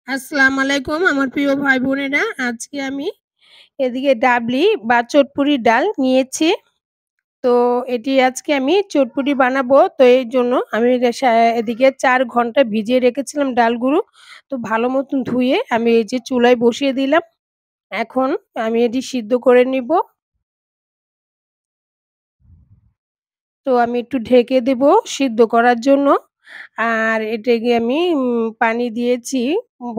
আসসালামু আলাইকুম আমার প্রিয় ভাই বোনেরা। আজকে আমি এদিকে ডাবলি বা চটপুরির ডাল নিয়েছি। তো এটি আজকে আমি চটপুটি বানাবো। তো এইজন্য আমি এদিকে ৪ ঘন্টা ভিজিয়ে রেখেছিলাম ডালগুলো। তো ভালো মতন ধুয়ে আমি এই যে চুলায় বসিয়ে দিলাম। এখন আমি এটি সিদ্ধ করে নিবো। তো আমি একটু ঢেকে দেবো সিদ্ধ করার জন্য। আর এটাকে আমি পানি দিয়েছি,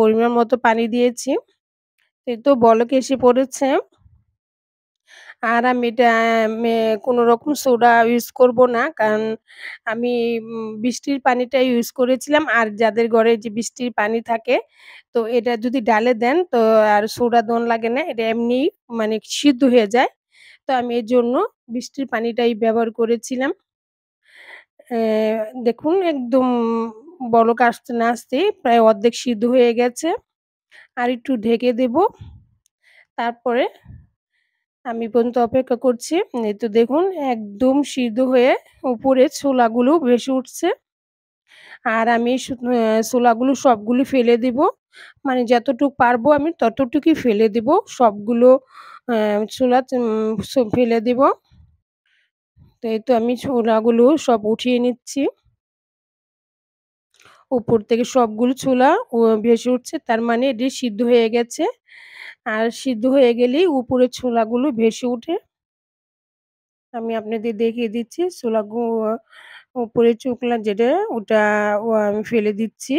পরিমাণ মতো পানি দিয়েছি। এই তো বলক এসে পড়েছে। আর আমি এটা কোনো রকম সোডা ইউজ করব না। কারণ আমি বৃষ্টির পানিটা ইউজ করেছিলাম। আর যাদের ঘরে যে বৃষ্টির পানি থাকে, তো এটা যদি ডালে দেন তো আর সোডা দেওয়ান লাগে না। এটা এমনিই মানে সিদ্ধ হয়ে যায়। তো আমি এজন্য বৃষ্টির পানিটাই ব্যবহার করেছিলাম। দেখুন একদম বলক আসতে না আসতেই প্রায় অর্ধেক সিদ্ধ হয়ে গেছে। আর একটু ঢেকে দেব। তারপরে আমি পর্যন্ত অপেক্ষা করছি। এই তো দেখুন একদম সিদ্ধ হয়ে উপরে ছোলাগুলো ভেসে উঠছে। আর আমি ছোলাগুলো সবগুলো ফেলে দিব। মানে যতটুক পারবো আমি ততটুকুই ফেলে দিব। সবগুলো ছোলা ফেলে দিব। তো এই তো আমি ছোলাগুলো সব উঠিয়ে নিচ্ছি। উপর থেকে সবগুলো ছোলা ভেসে উঠছে। তার মানে এটি সিদ্ধ হয়ে গেছে। আর সিদ্ধ হয়ে গেলেই উপরের ছোলাগুলো ভেসে উঠে। আমি আপনাদের দেখিয়ে দিচ্ছি উপরের চোকলা যেটা ওটা আমি ফেলে দিচ্ছি।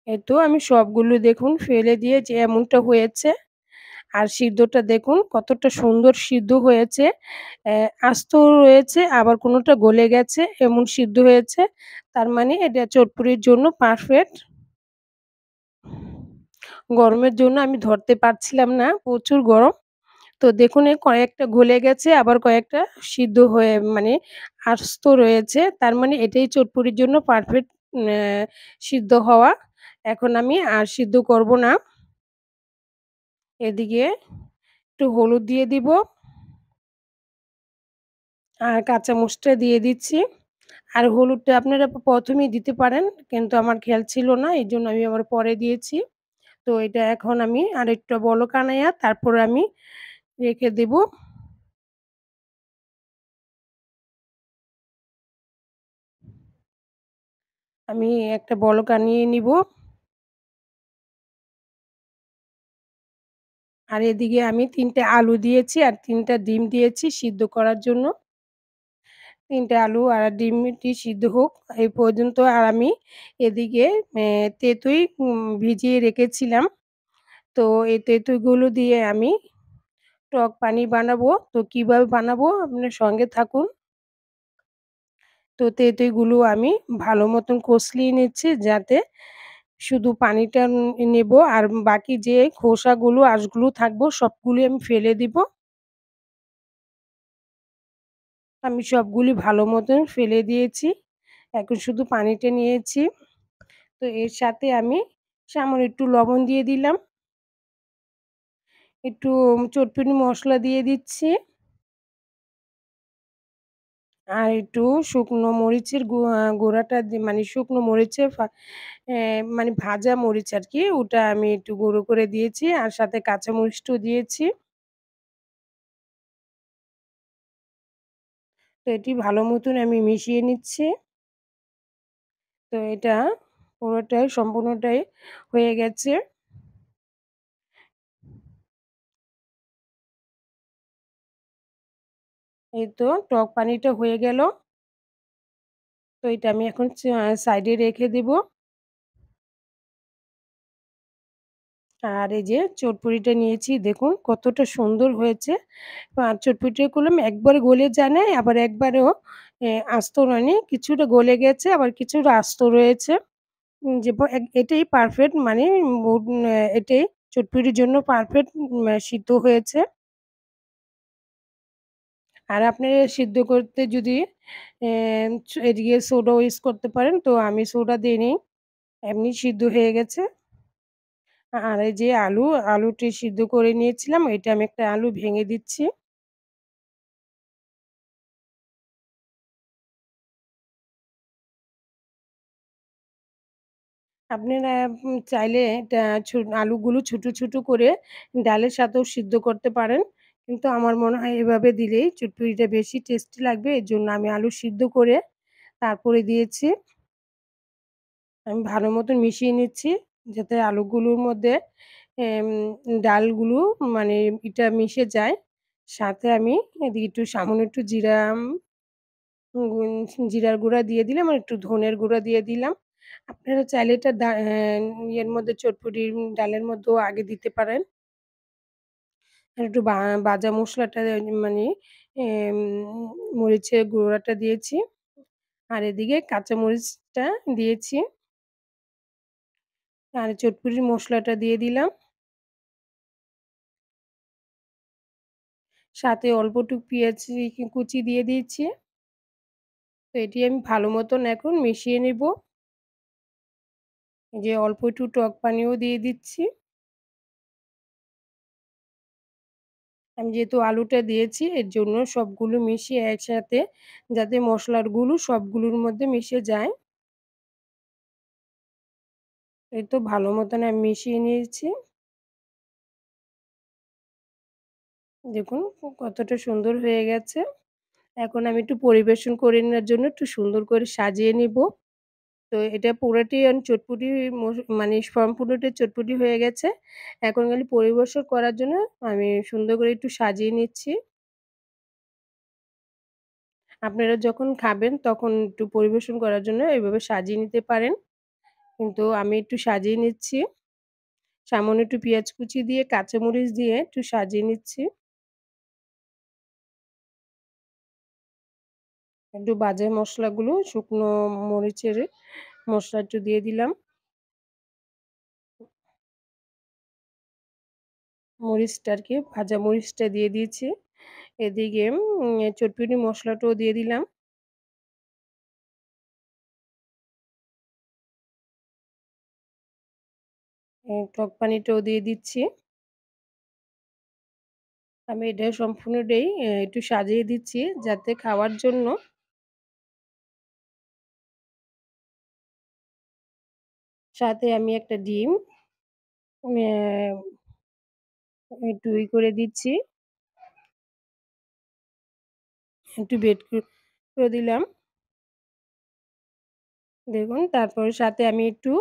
এই তো আমি সবগুলো দেখুন ফেলে দিয়ে যে এমনটা হয়েছে। আর সিদ্ধটা দেখুন কতটা সুন্দর সিদ্ধ হয়েছে। আস্ত রয়েছে আবার কোনোটা গলে গেছে এমন সিদ্ধ হয়েছে। তার মানে এটা চটপুরির জন্য পারফেক্ট। গরমের জন্য আমি ধরতে পারছিলাম না, প্রচুর গরম। তো দেখুন কয়েকটা গলে গেছে আবার কয়েকটা সিদ্ধ হয়ে মানে আস্ত রয়েছে। তার মানে এটাই চটপুরির জন্য পারফেক্ট সিদ্ধ হওয়া। এখন আমি আর সিদ্ধ করব না। এদিকে একটু হলুদ দিয়ে দিব আর কাঁচা মরিচটা দিয়ে দিচ্ছি। আর হলুদটা আপনারা প্রথমেই দিতে পারেন। কিন্তু আমার খেয়াল ছিল না। এজন্য আমি আবার পরে দিয়েছি। তো এটা এখন আমি আরেকটু বলক আনাইয়া তারপরে আমি রেখে দেব। আমি একটা বলক আনিয়ে নিব। আর এদিকে আমি ৩ টে আলু দিয়েছি আর ৩ টা ডিম দিয়েছি সিদ্ধ করার জন্য। ৩ টে আলু আর ডিমটি সিদ্ধ হোক এই পর্যন্ত। আর আমি এদিকে তেঁতুই ভিজিয়ে রেখেছিলাম। তো এই তেঁতুইগুলো দিয়ে আমি টক পানি বানাবো। তো কিভাবে বানাবো আপনার সঙ্গে থাকুন। তো তেঁতুইগুলো আমি ভালো মতন কষলিয়ে নিচ্ছি যাতে শুধু পানিটা নেব আর বাকি যে খোসাগুলো আঁশগুলো থাকবো সবগুলি আমি ফেলে দিব। আমি সবগুলি ভালো মতন ফেলে দিয়েছি। এখন শুধু পানিটা নিয়েছি। তো এর সাথে আমি সামান্য একটু লবণ দিয়ে দিলাম। একটু চটপটি মসলা দিয়ে দিচ্ছি। আর একটু শুকনো মরিচের গুঁড়াটা মানে শুকনো মরিচের মানে ভাজা মরিচ আরকি ওটা আমি একটু গুঁড়ো করে দিয়েছি। আর সাথে কাঁচা মরিচটাও দিয়েছি। তো এটি ভালো মতন আমি মিশিয়ে নিচ্ছি। তো এটা পুরোটাই সম্পূর্ণটাই হয়ে গেছে। এই তো টক পানিটা হয়ে গেল। তো এটা আমি এখন সাইডে রেখে দিব। আর এই যে চটপটিটা নিয়েছি দেখুন কতটা সুন্দর হয়েছে। আর চটপটিটা করলাম একবারে গলে যায় নাই আবার একবারেও আস্ত হয়নি। কিছুটা গলে গেছে আবার কিছুটা আস্ত রয়েছে। যে এটাই পারফেক্ট মানে এটাই চটপটির জন্য পারফেক্ট সিদ্ধ হয়েছে। আর আপনি সিদ্ধ করতে যদি এদিকে সোডাও ইউজ করতে পারেন। তো আমি সোডা দিইনি। এমনি সিদ্ধ হয়ে গেছে। আর এই যে আলুটি সিদ্ধ করে নিয়েছিলাম, এটা আমি একটা আলু ভেঙে দিচ্ছি। আপনারা চাইলে এটা আলুগুলো ছোট, ছোট করে ডালের সাথেও সিদ্ধ করতে পারেন। কিন্তু আমার মনে হয় এভাবে দিলেই চটপটিটা বেশি টেস্টি লাগবে। এজন্য আমি আলু সিদ্ধ করে তারপরে দিয়েছি। আমি ভালো মতন মিশিয়ে নিচ্ছি যাতে আলুগুলোর মধ্যে এম ডালগুলো মানে মিশে যায়। সাথে আমি এদিকে একটু সামান্য একটু জিরার গুঁড়া দিয়ে দিলাম আর একটু ধনের গুঁড়া দিয়ে দিলাম। আপনারা চাইলে এটা ইয়ের মধ্যে চটপটির ডালের মধ্যেও আগে দিতে পারেন। আর একটু ভাজা মসলাটা মানে এম মরিচের গুঁড়াটা দিয়েছি। আর এদিকে কাঁচা মরিচটা দিয়েছি। আর চটপটির মসলাটা দিয়ে দিলাম। সাথে অল্প একটু পেঁয়াজ কুচি দিয়ে দিয়েছি। তো এটি আমি ভালো মতন এখন মিশিয়ে নেব। এই যে অল্প একটু টক পানিও দিয়ে দিচ্ছি। আমি যেহেতু আলুটা দিয়েছি এর জন্য সবগুলো মিশিয়ে একসাথে যাতে মসলার সবগুলোর মধ্যে মিশে যায়। এই তো ভালো মতন আমি মিশিয়ে নিয়েছি। দেখুন কতটা সুন্দর হয়ে গেছে। এখন আমি একটু পরিবেশন করে নেওয়ার জন্য একটু সুন্দর করে সাজিয়ে নিব। তো এটা পুরাটি চটপটি মানে সম্পূর্ণটাই চটপটি হয়ে গেছে। এখন খালি পরিবেশন করার জন্য আমি সুন্দর করে একটু সাজিয়ে নিচ্ছি। আপনারা যখন খাবেন তখন একটু পরিবেশন করার জন্য এভাবে সাজিয়ে নিতে পারেন। কিন্তু আমি একটু সাজিয়ে নিচ্ছি। সামান্য একটু পেঁয়াজ কুচি দিয়ে কাঁচামরিচ দিয়ে একটু সাজিয়ে নিচ্ছি। একটু বাজে মসলাগুলো শুকনো মরিচের মসলা একটু দিয়ে দিলাম। মরিচটা আরকি ভাজা মরিচটা দিয়ে দিয়েছি। এদিকে চটপটি মসলাটাও দিয়ে দিলাম। টক পানিটাও দিয়ে দিচ্ছি। আমি এটা সম্পূর্ণটাই একটু সাজিয়ে দিচ্ছি যাতে খাওয়ার জন্য সাথে আমি একটা ডিম অ্যা একটু করে দিচ্ছি। একটু বেট করে দিলাম। দেখুন তারপরে সাথে আমি একটু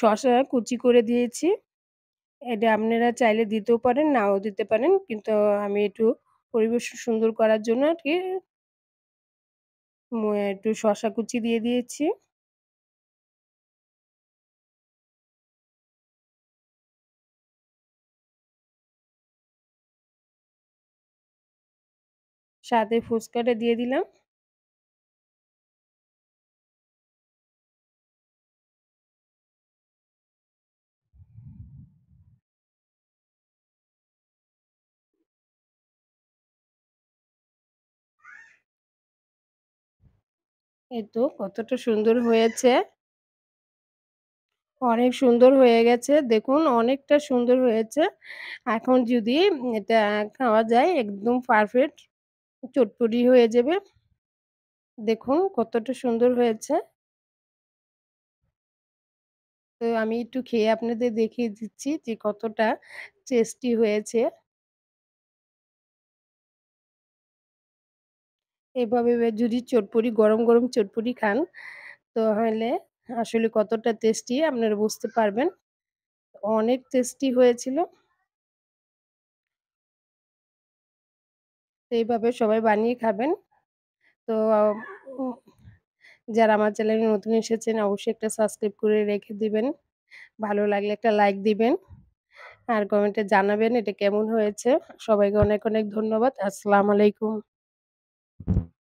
শসা কুচি করে দিয়েছি। এটা আপনারা চাইলে দিতেও পারেন, নাও দিতে পারেন। কিন্তু আমি একটু পরিবেশ সুন্দর করার জন্য আরকি একটু শসা কুচি দিয়ে দিয়েছি। সাথে ফুচকাটা দিয়ে দিলাম। এই তো কতটা সুন্দর হয়েছে। অনেক সুন্দর হয়ে গেছে। দেখুন অনেকটা সুন্দর হয়েছে। এখন যদি এটা খাওয়া যায় একদম পারফেক্ট চটপটি হয়ে যাবে। দেখুন কতটা সুন্দর হয়েছে। তো আমি একটু খেয়ে আপনাদের দেখিয়ে দিচ্ছি যে কতটা টেস্টি হয়েছে। এভাবে যদি চটপটি গরম, গরম চটপটি খান তাহলে আসলে কতটা টেস্টি আপনারা বুঝতে পারবেন। অনেক টেস্টি হয়েছিল। তো এইভাবে সবাই বানিয়ে খাবেন। তো উম যারা আমার চ্যানেলে নতুন এসেছেন অবশ্যই একটা সাবস্ক্রাইব করে রেখে দিবেন। ভালো লাগলে একটা লাইক দিবেন। আর কমেন্টে জানাবেন এটা কেমন হয়েছে। সবাইকে অনেক, অনেক ধন্যবাদ। আসসালামু আলাইকুম।